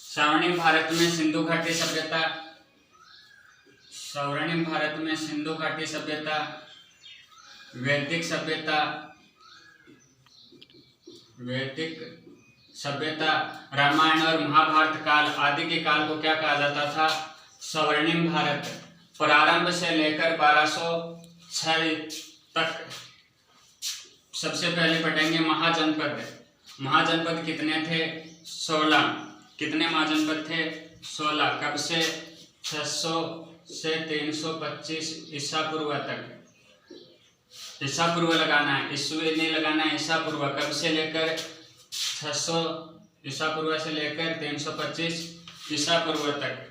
स्वर्णिम भारत में सिंधु घाटी सभ्यता, स्वर्णिम भारत में सिंधु घाटी सभ्यता, वैदिक सभ्यता, वैदिक सभ्यता, रामायण और महाभारत काल आदि के काल को क्या कहा जाता था? स्वर्णिम भारत। प्रारंभ से लेकर 1206 तक सबसे पहले पढ़ेंगे महाजनपद। महाजनपद कितने थे? 16। कितने महाजनपद थे? 16। कब से? 600 से 325 ईसा पूर्व तक। ईसा पूर्व लगाना है, ईस्वी नहीं लगाना है, ईसा पूर्व। कब से लेकर? 600 ईसा पूर्व से लेकर 325 ईसा पूर्व तक।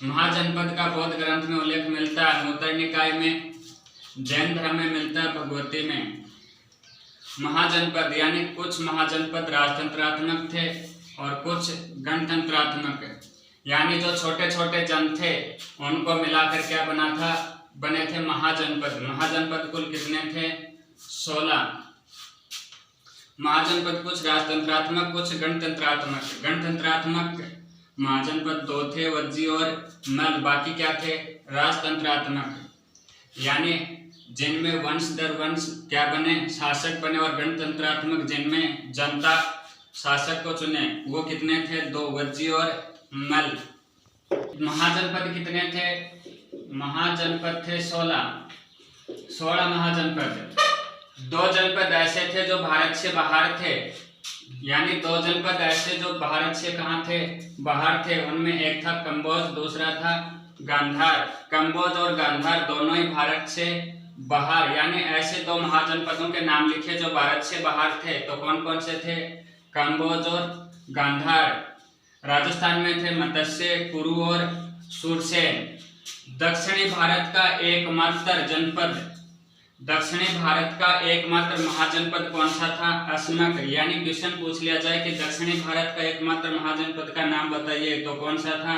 महाजनपद का बौद्ध ग्रंथ में उल्लेख मिलता है, मूत्र निकाय में, जैन धर्म में मिलता है, भगवती में। महाजनपद यानी कुछ महाजनपद राजतंत्रात्मक थे और कुछ गणतंत्रात्मक, यानी जो छोटे छोटे जन थे उनको मिलाकर क्या बना था? बने थे महाजनपद। महाजनपद कुल कितने थे? 16। महाजनपद कुछ राजतंत्रात्मक, कुछ गणतंत्रात्मक। गणतंत्रात्मक महाजनपद 2 थे, वज्जी और मल। बाकी क्या थे? राजतंत्रात्मक, यानी जिनमें वंश दर वंश क्या बने? शासक बने। और गणतंत्रात्मक जिनमें जनता शासक को चुने, वो कितने थे? 2, वज्जी और मल। महाजनपद कितने थे? महाजनपद थे 16 महाजनपद। 2 जनपद ऐसे थे जो भारत से बाहर थे, यानी 2 जनपद ऐसे जो भारत से कहाँ थे? बाहर थे। उनमें एक था कंबोज, दूसरा था गांधार। कंबोज और गांधार दोनों ही भारत से बाहर, यानी ऐसे 2 महाजनपदों के नाम लिखे जो भारत से बाहर थे। तो कौन कौन से थे? कंबोज और गांधार। राजस्थान में थे मत्स्य, कुरु और सुरसेन। दक्षिणी भारत का एकमात्र जनपद, दक्षिणी भारत का एकमात्र महाजनपद कौन सा था? अस्मक। यानी क्वेश्चन पूछ लिया जाए कि दक्षिणी भारत का एकमात्र महाजनपद का नाम बताइए, तो कौन सा था?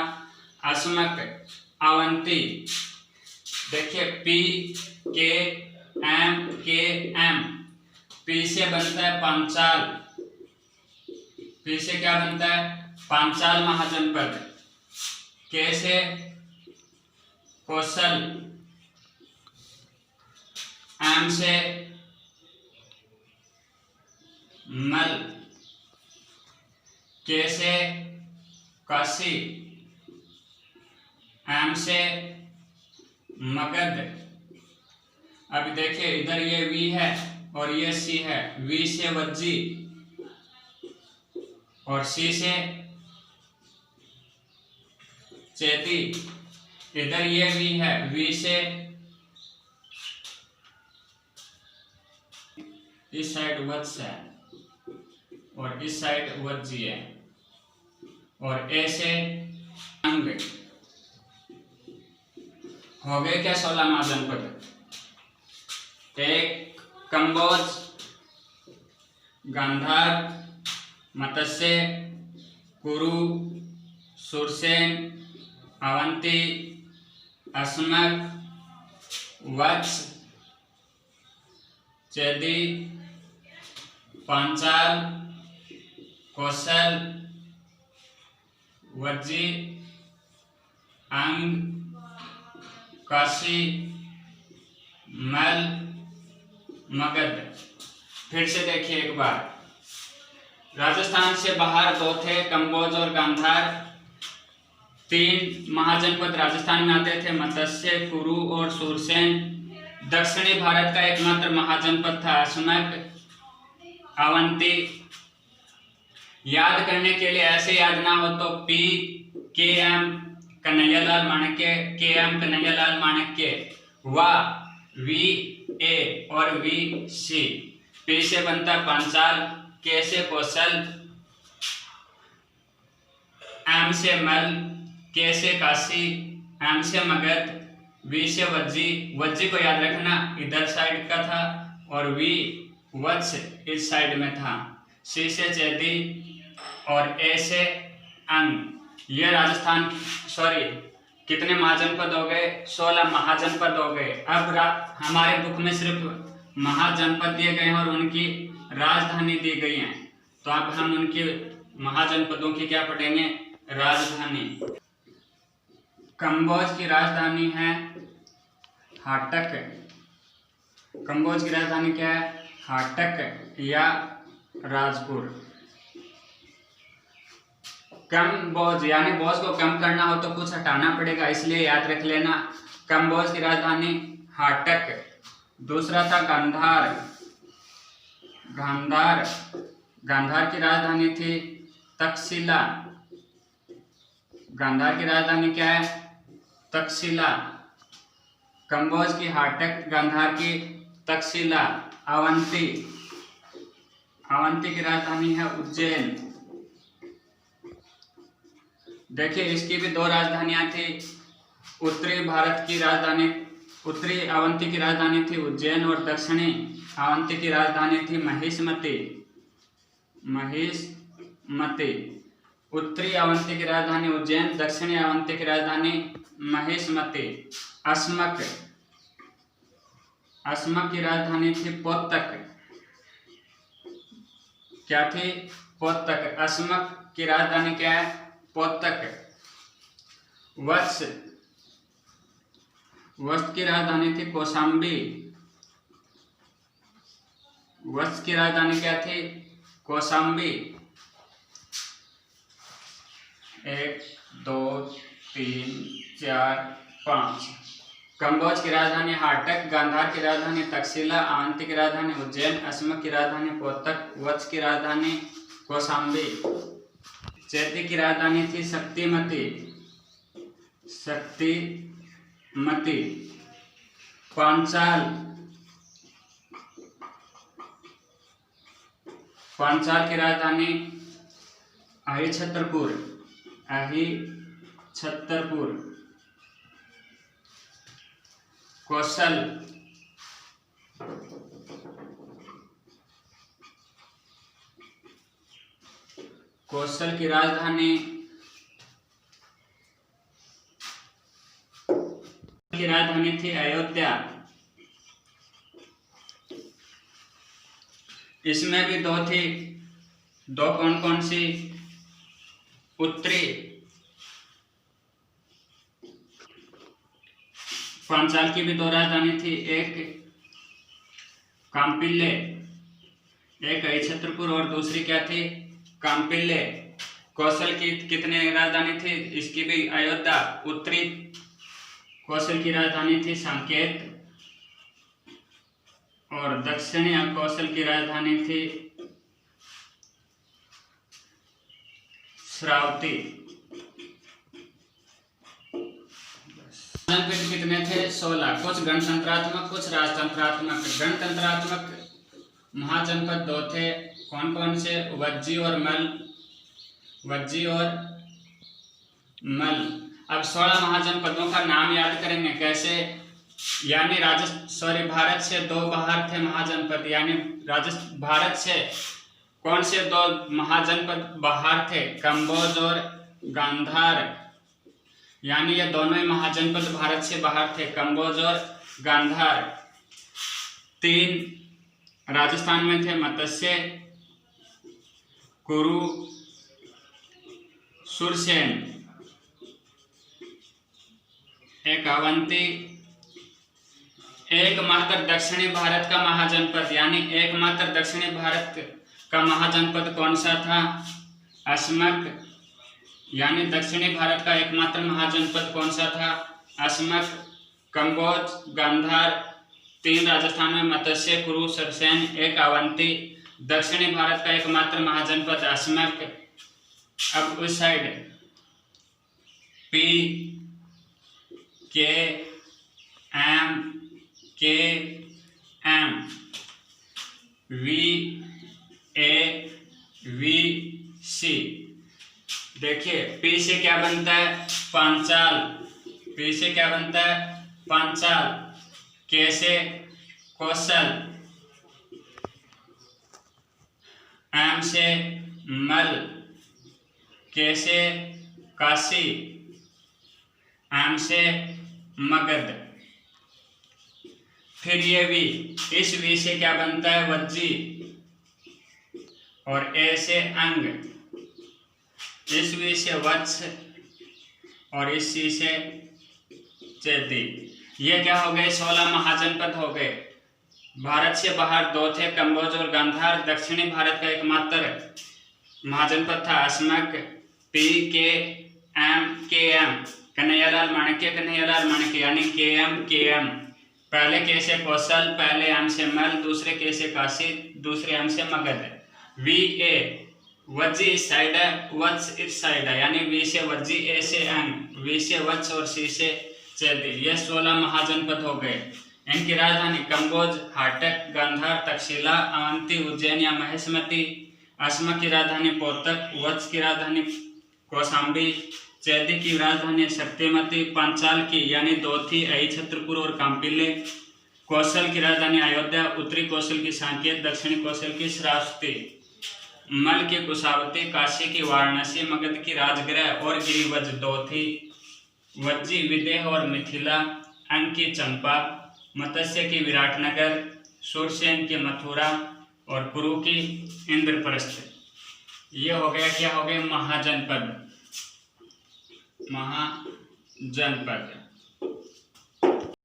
अस्मक। अवंती। देखिए PKM, पी से बनता है पांचाल। पी से क्या बनता है? पांचाल महाजनपद। के से कौशल, एम से मल, के से काशी, एम से मगध। अब देखिए इधर ये वी है और ये सी है। वी से वज्जी और सी से चेती। इधर ये वी है, वी से इस साइड वत्स है और इस साइड वज्जी है। और ए से अंग। हो गए क्या 16 महाजनपद? एक कंबोज, गांधार, मत्स्य, कुरु, सुरसेन, अवंती, अस्मक, वत्स, चेदी, पांचाल, कौशल, वज्जी, अंग, काशी, मल, मगध। फिर से देखिए एक बार। राजस्थान से बाहर 2 थे, कंबोज और गांधार। 3 महाजनपद राजस्थान में आते थे, मत्स्य, कुरु और सुरसेन। दक्षिणी भारत का एकमात्र महाजनपद था अस्मक, अवंती। याद करने के लिए ऐसे याद ना हो तो PKM Kanhaiyalal माणक्य, KM Kanhaiyalal माणक्य, VA और VC। P से बनता पांचाल, K से कौशल, M से मल, K से काशी, M से मगध, V से वज्जी। वज्जी को याद रखना इधर साइड का था और V वत्स इस साइड में था। C से चेदी और A से अंग। ये राजस्थान कितने महाजनपद हो गए? 16 महाजनपद हो गए। अब हमारे बुक में सिर्फ महाजनपद दिए गए हैं और उनकी राजधानी दी गई है, तो अब हम उनकी महाजनपदों की क्या पढ़ेंगे, राजधानी। कंबोज की राजधानी है हाटक। कंबोज की राजधानी क्या है, हाटक या राजपुर। कंबोज यानी बोझ को कम करना हो तो कुछ हटाना पड़ेगा, इसलिए याद रख लेना। कंबोज की राजधानी हाटक। दूसरा था गांधार। गांधार गांधार की राजधानी थी तक्षशिला। गांधार की राजधानी क्या है, तक्षशिला। कंबोज की हाटक, गांधार की तक्षशिला। अवंती, अवंती की राजधानी है उज्जैन। देखिए इसकी भी दो राजधानियां थी। उत्तरी भारत की राजधानी, उत्तरी अवंती की राजधानी थी उज्जैन और दक्षिणी अवंती की राजधानी थी महिष्मती। महिष्मती। उत्तरी अवंती की राजधानी उज्जैन, दक्षिणी अवंती की राजधानी महिष्मती। अस्मक, अस्मक की राजधानी थी पोतक। क्या थी, पोतक। अस्मक की राजधानी क्या है, पोतक। वत्स, वत्स की राजधानी थी कौशाम्बी। वत्स की राजधानी क्या थी, कौशाम्बी। 1 2 3 4 5। कंबोज की राजधानी हाटक, गांधार की राजधानी तक्षशिला, अवंती की राजधानी उज्जैन, अस्मक की राजधानी पोतक, वत्स की राजधानी कौशाम्बी। चैती की राजधानी थी शक्तिमती। शक्तिमती। पांचाल, पांचाल की राजधानी अहिछत्रपुर। अहिछत्रपुर। कौशल, कौशल की राजधानी थी अयोध्या। इसमें भी दो थी, दो कौन कौन सी, उत्तरी पांचाल की भी दो राजधानी थी, एक कांपिल्य, एक अहिछत्रपुर और दूसरी क्या थी, कांपिल्य। कौशल की कितने राजधानी थी, इसकी भी अयोध्या। उत्तरी कौशल की राजधानी थी संकेत और दक्षिणी कौशल की राजधानी थी श्रावती। कितने थे, 16। कुछ गणतंत्रात्मक, कुछ राजतंत्रात्मक। गणतंत्रात्मक महाजनपद दो थे, कौन कौन से, वज्जी और मल। वज्जी और मल। अब 16 महाजनपदों का नाम याद करेंगे कैसे, यानी भारत से दो बाहर थे महाजनपद, यानी भारत से कौन से दो महाजनपद बाहर थे, कंबोज और गांधार। यानी ये दोनों ही महाजनपद भारत से बाहर थे, कंबोज और गांधार। 3 राजस्थान में थे, मत्स्य, कुरु, सुरसेन। एक अवंती। एकमात्र दक्षिणी भारत का महाजनपद, यानी एकमात्र दक्षिणी भारत का महाजनपद कौन सा था, अस्मक। यानी दक्षिणी भारत का एकमात्र महाजनपद कौन सा था, अस्मक। कंबोज, गांधार। 3 राजस्थान में मत्स्य, कुरु, सुरसेन। एक अवंती। दक्षिणी भारत का एकमात्र महाजनपद अस्मक। अब उस side P K M K M V A V C। देखिए P से क्या बनता है, पांचाल। P से क्या बनता है, पांचाल। K से कौशल। M से मल। K से काशी। M से मगध। फिर ये V, इस V से क्या बनता है, वज्जी। और A से अंग। ईस्वी से वत्स और ईस्वी से चैती। ये क्या हो गए? 16 महाजनपद हो गए। भारत से बाहर 2 थे, कम्बोज और गांधार। दक्षिणी भारत का एकमात्र महाजनपद था असमक। के एम कन्हैयालाल माणिक्य यानी के एम। पहले के से कौशल, पहले एम से मल, दूसरे के से काशी, दूसरे एम से मगध। VA वज्जी इस साइड है, वत्स इस साइड है, यानी वी से वज्जी, ए से एम, वी से वत्स और सी से चैती। ये 16 महाजनपद हो गए। इनकी राजधानी कम्बोज, हाटक, गांधार, तक्षशिला, अवंती, उज्जैन या महेशमती। असम की राजधानी पोतक, वत्स की राजधानी कौशाम्बी, चैती की राजधानी शक्तिमती, पांचाल की यानी दोथी, अहिछत्रपुर और कांपिल्य, कौशल की राजधानी अयोध्या, उत्तरी कौशल की सांकेत, दक्षिणी कौशल की श्रावस्ती, मल की कुशावती, काशी की वाराणसी, मगध की राजगृह और गिरिवज दोथी, वज्जी विदेह और मिथिला, अंग की चंपा, मत्स्य की विराटनगर, सूरसेन की मथुरा और कुरु की इंद्रप्रस्थ। ये हो गया, क्या हो गए? महाजनपद।